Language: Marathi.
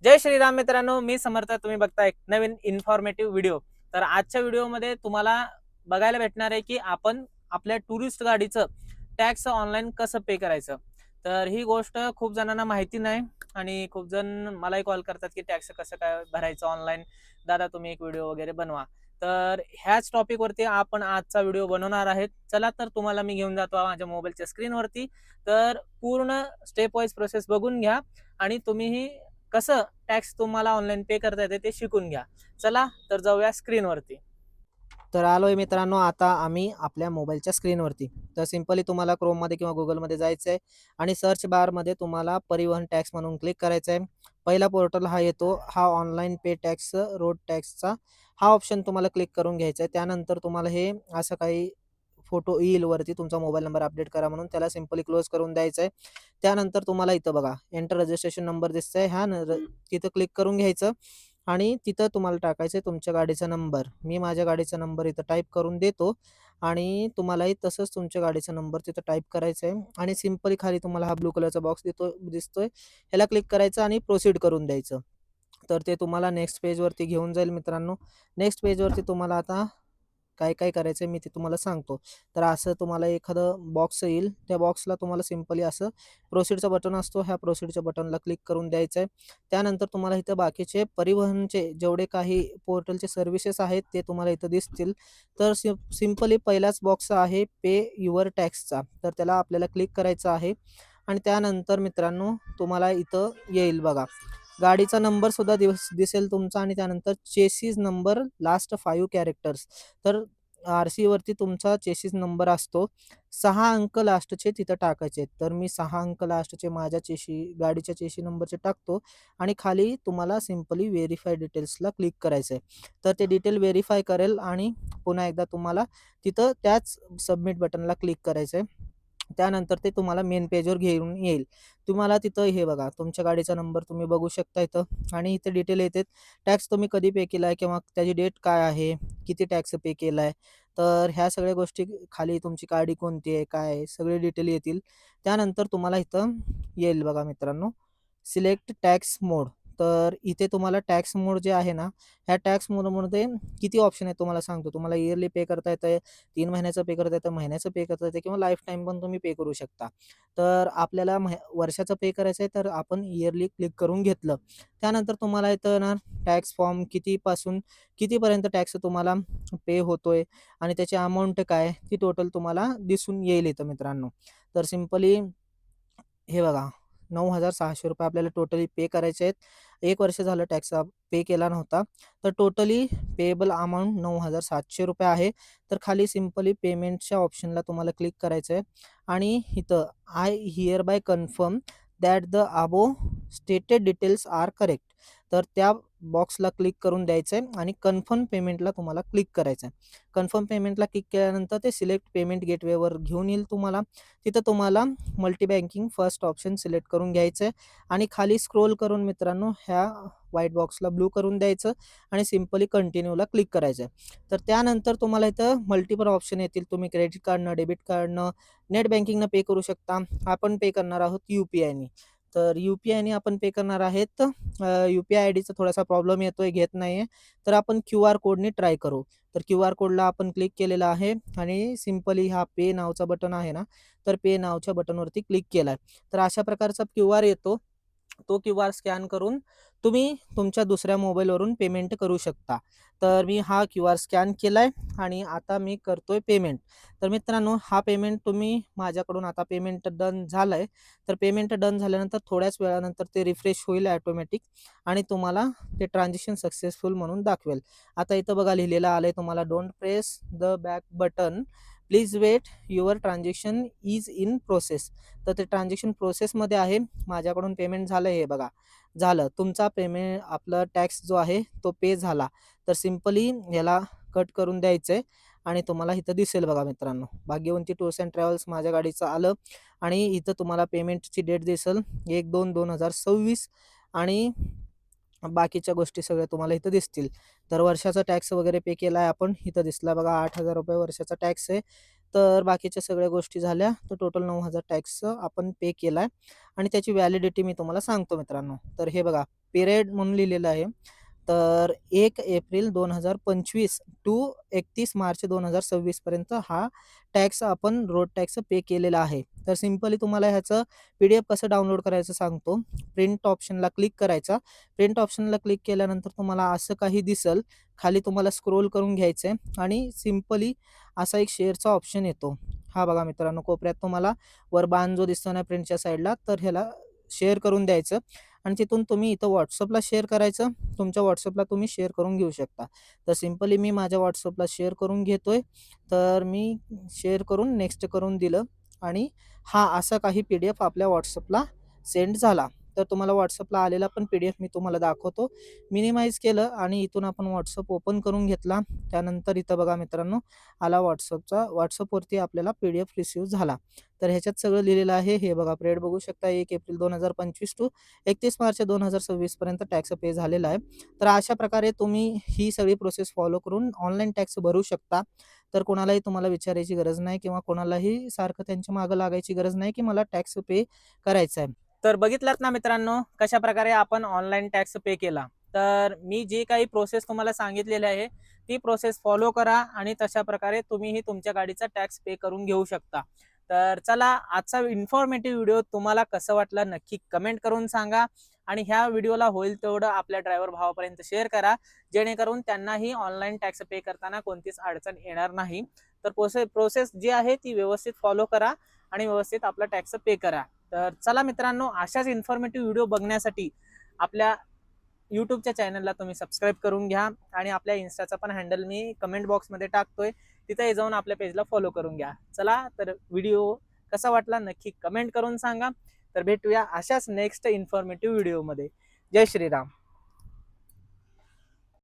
जय श्रीराम मित्रांनो, मी समर्थ. तुम्ही बघता एक नवीन इन्फॉर्मेटिव्ह व्हिडिओ. तर आजच्या व्हिडिओमध्ये तुम्हाला बघायला भेटणार आहे की आपण आपल्या टुरिस्ट गाडीचं टॅक्स ऑनलाईन कसं पे करायचं. तर ही गोष्ट खूप जणांना माहिती नाही आणि खूप जण मलाही कॉल करतात की टॅक्स कसं काय भरायचं ऑनलाईन. दादा तुम्ही एक व्हिडिओ वगैरे बनवा. तर ह्याच टॉपिकवरती आपण आजचा व्हिडिओ बनवणार आहेत. चला तर तुम्हाला मी घेऊन जातो माझ्या मोबाईलच्या स्क्रीनवरती. तर पूर्ण स्टेप वाईज प्रोसेस बघून घ्या आणि तुम्हीही कसं टॅक्स तुम्हाला ऑनलाईन पे करता येते ते शिकून घ्या. चला तर जाऊया स्क्रीनवरती. तर आलोय मित्रांनो, आता आम्ही आपल्या मोबाईलच्या स्क्रीनवरती. तर सिंपली तुम्हाला क्रोममध्ये किंवा गुगलमध्ये जायचं आहे आणि सर्च बारमध्ये तुम्हाला परिवहन टॅक्स म्हणून क्लिक करायचं आहे. पहिला पोर्टल हा येतो, हा ऑनलाईन पे टॅक्स रोड टॅक्सचा हा ऑप्शन तुम्हाला क्लिक करून घ्यायचा आहे. त्यानंतर तुम्हाला हे असं काही फोटो येईल वरती, तुमचा मोबाईल नंबर अपडेट करा म्हणून, त्याला सिंपली क्लोज करून द्यायचं आहे. त्यानंतर तुम्हाला इथं बघा एंटर रजिस्ट्रेशन नंबर दिसतंय, तिथं क्लिक करून घ्यायचं आणि तिथं तुम्हाला टाकायचं आहे तुमच्या गाडीचा नंबर. मी माझ्या गाडीचा नंबर इथं टाईप करून देतो आणि तुम्हालाही तसंच तुमच्या गाडीचा नंबर तिथं टाईप करायचा आहे आणि सिंपली खाली तुम्हाला हा ब्लू कलरचा बॉक्स दिसतोय, ह्याला क्लिक करायचं आणि प्रोसीड करून द्यायचं. तर ते तुम्हाला नेक्स्ट पेजवरती घेऊन जाईल मित्रांनो. नेक्स्ट पेजवरती तुम्हाला आता काय-काय करायचं आहे मी ते तुम्हाला सांगतो. तर असं तुम्हाला एखादं बॉक्स येईल. त्या बॉक्सला तुम्हाला सिंपली असं प्रोसीडचं बटन असतो. ह्या प्रोसीडच्या बटनला क्लिक करून द्यायचं आहे. त्यानंतर तुम्हाला इथं बाकीचे परिवहनचे जेवढे काही पोर्टलचे सर्व्हिसेस आहेत ते तुम्हाला इथं दिसतील. तर सिंपली पहिलाच बॉक्स आहे पे युअर टॅक्सचा. तर त्याला आपल्याला क्लिक करायचं आहे आणि त्यानंतर मित्रांनो तुम्हाला इथं येईल बघा. गाडीचा नंबरसुद्धा दिसेल तुमचा आणि त्यानंतर चेसिस नंबर लास्ट 5 कॅरेक्टर्स. तर आर-सीवरती तुमचा चेसिस नंबर असतो. 6 अंक लास्टचे तिथं टाकायचे आहेत. तर मी 6 अंक लास्टचे माझ्या गाडीच्या चेसी नंबरचे टाकतो आणि खाली तुम्हाला सिंपली व्हेरिफाय डिटेल्सला क्लिक करायचं आहे. तर ते डिटेल व्हेरिफाय करेल आणि पुन्हा एकदा तुम्हाला तिथं त्याच सबमिट बटनला क्लिक करायचं आहे. त्यानंतर ते तुम्हाला मेन पेजवर घेऊन येईल. तुम्हाला तिथं हे बघा तुमच्या गाडीचा नंबर तुम्ही बघू शकता इथं आणि इथे डिटेल येतात. टॅक्स तुम्ही कधी पे केलाय किंवा त्याची डेट काय आहे, किती टॅक्स पे केलाय. तर ह्या सगळ्या गोष्टी खाली तुमची गाडी कोणती आहे, काय आहे, सगळे डिटेल येतील. त्यानंतर तुम्हाला इथं येईल बघा मित्रांनो, सिलेक्ट टॅक्स मोड. तर इथे तुम्हाला टॅक्स मोड जे आहे ना, ह्या टॅक्स मोडमध्ये किती ऑप्शन आहेत तुम्हाला सांगतो. तुम्हाला इयरली पे करता येतंय, 3 महिन्याचं पे करता येतं, महिन्याचं पे करता येतं किंवा लाईफटाईम पण तुम्ही पे करू शकता. तर आपल्याला वर्षाचं पे करायचं आहे, तर आपण इयरली क्लिक करून घेतलं. त्यानंतर तुम्हाला इथं ना टॅक्स फॉर्म कितीपासून कितीपर्यंत टॅक्स तुम्हाला पे होतोय आणि त्याची अमाउंट काय, ती टोटल तुम्हाला दिसून येईल इथं मित्रांनो. तर सिंपली हे बघा ₹9,600 आपल्याला टोटली पे करायचे आहेत. 1 वर्ष झालं टॅक्स पे केला नव्हता. तर टोटली पेएबल अमाउंट ₹9,700 आहे. तर खाली सिंपली पेमेंटच्या ऑप्शनला तुम्हाला क्लिक करायचं आहे आणि इथं I hereby confirm that the above stated details are correct. तर त्या बॉक्सला क्लिक करून द्यायचं आहे आणि कन्फर्म पेमेंटला तुम्हाला क्लिक करायचं आहे. कन्फर्म पेमेंटला क्लिक केल्यानंतर ते सिलेक्ट पेमेंट गेटवेवर घेऊन येईल तुम्हाला. तिथं तुम्हाला multi banking first option select करून घ्यायचं आहे आणि खाली स्क्रोल करून मित्रांनो ह्या व्हाईट बॉक्सला ब्लू करून द्यायचं आणि सिंपली कंटिन्यूला क्लिक करायचं आहे. तर त्यानंतर तुम्हाला इथं मल्टिपल ऑप्शन येतील. तुम्ही क्रेडिट कार्डनं, डेबिट कार्डनं, नेट बँकिंगनं पे करू शकता. आपण पे करणार आहोत यू-पी-आयनी. तर यू-पी-आयनी आपण पे करणार आहेत. यू-पी-आय आयडीचा थोडासा प्रॉब्लेम येतोय, घेत नाहीये. तर आपण क्यूआर कोडनी ट्राय करू. तर क्यूआर कोडला आपण क्लिक केलेलं आहे आणि सिंपली हा पे नावचा बटन आहे ना, तर पे नावच्या बटनवरती क्लिक केलाय. तर अशा प्रकारचा क्यूआर येतो. तो क्यूआर स्कॅन करून तुम्ही तुमच्या दुसऱ्या मोबाईलवरून पेमेंट करू शकता. तर मी हा क्यूआर स्कॅन केलाय आणि आता मी करतोय पेमेंट. तर मित्रांनो हा पेमेंट तुम्ही माझ्याकडून आता पेमेंट डन झालंय. तर पेमेंट डन झाल्यानंतर थोड्याच वेळानंतर ते रिफ्रेश होईल ऑटोमॅटिक आणि तुम्हाला ते ट्रान्झॅक्शन सक्सेसफुल म्हणून दाखवेल. आता इथं बघा लिहिलेलं आलंय तुम्हाला don't press the back button. Please wait your transaction is in process. तर ते ट्रान्झॅक्शन प्रोसेसमध्ये आहे. माझ्याकडून पेमेंट झालं हे बघा. झालं. तुमचा पेमेंट आपला टॅक्स जो आहे तो पे झाला. तर सिंपली याला कट करून द्यायचंय आणि तुम्हाला इथं दिसेल बघा मित्रांनो. भाग्यवंती टूर्स अँड ट्रॅव्हल्स माझ्या गाडीचं आलं आणि इथं तुम्हाला पेमेंटची डेट दिसेल 1/2/2026 आणि बाकीच्या गोष्टी सगळ्या तुम्हाला इथं दिसतील. तर वर्षाचा टॅक्स वगैरे पे केलाय आपण. इथं दिसला बघा ₹8,000 वर्षाचा टॅक्स आहे. तर बाकीच्या सगळ्या गोष्टी झाल्या. तर टोटल 9,000 टॅक्स आपण पे केलाय आणि त्याची व्हॅलिडिटी मी तुम्हाला सांगतो मित्रांनो. तर हे बघा पिरियड म्हणून लिहिलेलं आहे. तर 1 एप्रिल 2025 टू 31 मार्च 2026 पर्यंत हा टॅक्स आपण रोड टॅक्स पे केलेला आहे. तर सिंपली तुम्हाला ह्याचं PDF कसं डाउनलोड करायचं सांगतो. प्रिंट ऑप्शनला क्लिक करायचा. प्रिंट ऑप्शनला क्लिक केल्यानंतर तुम्हाला असं काही दिसेल. खाली तुम्हाला स्क्रोल करून घ्यायचं आहे आणि सिंपली असा एक शेअरचा ऑप्शन येतो. हा बघा मित्रांनो, कोपऱ्यात तुम्हाला वर बाण जो दिसतो ना प्रिंटच्या साईडला, तर ह्याला शेअर करून द्यायचं आणि तिथून तुम्ही इथं WhatsAppला शेअर करायचं. तुमच्या WhatsAppला तुम्ही शेअर करून घेऊ शकता. तर सिंपली मी माझ्या WhatsAppला शेअर करून घेतोय. तर मी शेअर करून नेक्स्ट करून दिलं आणि हा असा काही PDF आपल्या WhatsAppला सेंड झाला. तर तुम्हाला WhatsAppला आलेला पण PDF मी तुम्हाला दाखवतो. मिनिमाइज केलं आणि इथून आपण WhatsApp ओपन करून घेतला. त्यानंतर इथं बघा मित्रांनो, आला WhatsAppवरती आपल्याला PDF रिसीव्ह झाला. तर ह्याच्यात सगळं लिहिलेलं आहे. हे बघा, पिरियड बघू शकता, 1 एप्रिल 2025 टू 31 मार्च 2026 पर्यंत टॅक्स पे झालेला आहे. तर अशा प्रकारे तुम्ही ही सगळी प्रोसेस फॉलो करून ऑनलाईन टॅक्स भरू शकता. तर कोणालाही तुम्हाला विचारायची गरज नाही किंवा कोणालाही सारखं त्यांच्या मागे लागायची गरज नाही, की मला टॅक्स पे करायचा आहे. तर बघितलात ना मित्रांनो, कशा प्रकारे आपण ऑनलाईन टॅक्स पे केला. तर मी जी काही प्रोसेस तुम्हाला सांगितलेली आहे ती प्रोसेस फॉलो करा आणि तशा प्रकारे तुम्हीही तुमच्या गाडीचा टॅक्स पे करून घेऊ शकता. तर चला, आजचा इन्फॉर्मेटिव्ह व्हिडिओ तुम्हाला कसं वाटला नक्की कमेंट करून सांगा आणि ह्या व्हिडिओला होईल तेवढं आपल्या ड्रायव्हर भावापर्यंत शेअर करा, जेणेकरून त्यांनाही ऑनलाईन टॅक्स पे करताना कोणतीच अडचण येणार नाही. तर प्रोसेस जी आहे ती व्यवस्थित फॉलो करा आणि व्यवस्थित आपला टॅक्स पे करा. तर चला मित्रांनो, अशाच इन्फॉर्मेटिव्ह व्हिडिओ बघण्यासाठी आपल्या यूट्यूबच्या चॅनलला तुम्ही सबस्क्राईब करून घ्या आणि आपल्या इन्स्टाचा पण हँडल मी कमेंट बॉक्समध्ये टाकतोय, तिथे जाऊन आपल्या पेजला फॉलो करून घ्या. चला, तर व्हिडिओ कसा वाटला नक्की कमेंट करून सांगा. तर भेटूया अशाच नेक्स्ट इन्फॉर्मेटिव्ह व्हिडिओमध्ये. जय श्रीराम.